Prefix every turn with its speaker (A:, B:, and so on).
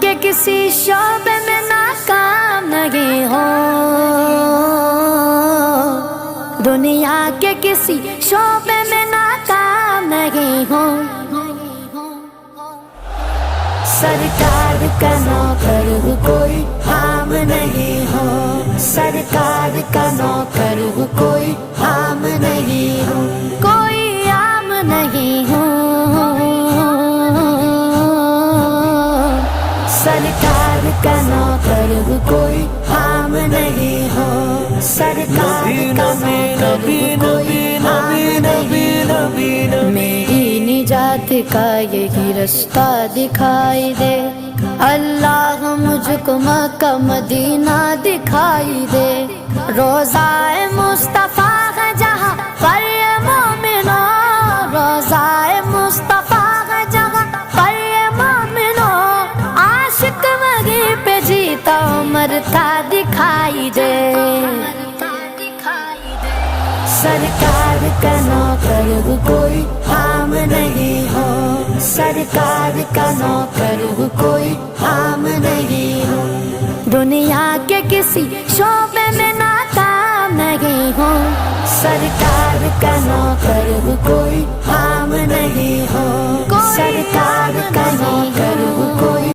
A: کے کسی شعبے میں ناکام نہیں ہو، دنیا کے کسی شعبے میں ناکام نہیں ہو، سرکار کا نوکر ہوں کوئی عام نہیں ہو، سرکار کا نوکر ہوں کوئی عام نہیں ہو، کوئی عام نہیں ہو، سرکار کا نوکر ہوں کوئی عام نہیں ہو، سرکار کا نوکر ہوں کوئی عام نہیں ہو، میری نجات کا یہی رستہ دکھائی دے، اللہ مجھ کو مکہ مدینہ دکھائی دے، روضہ مصطفیٰ ہے جہاں پر یہ مومنو، روضہ مصطفیٰ ہے جہاں پر یہ مومنو، عاشق وہیں پہ جیتا مرتا دکھائی دے، سرکار کا نوکر ہوں کوئی عام نہیں ہو، سرکار کا نوکر ہوں کوئی عام نہیں ہو، دنیا کے کسی شعبے میں ناکام نہیں ہو، سرکار کا نوکر ہوں کوئی عام نہیں ہو، سرکار کا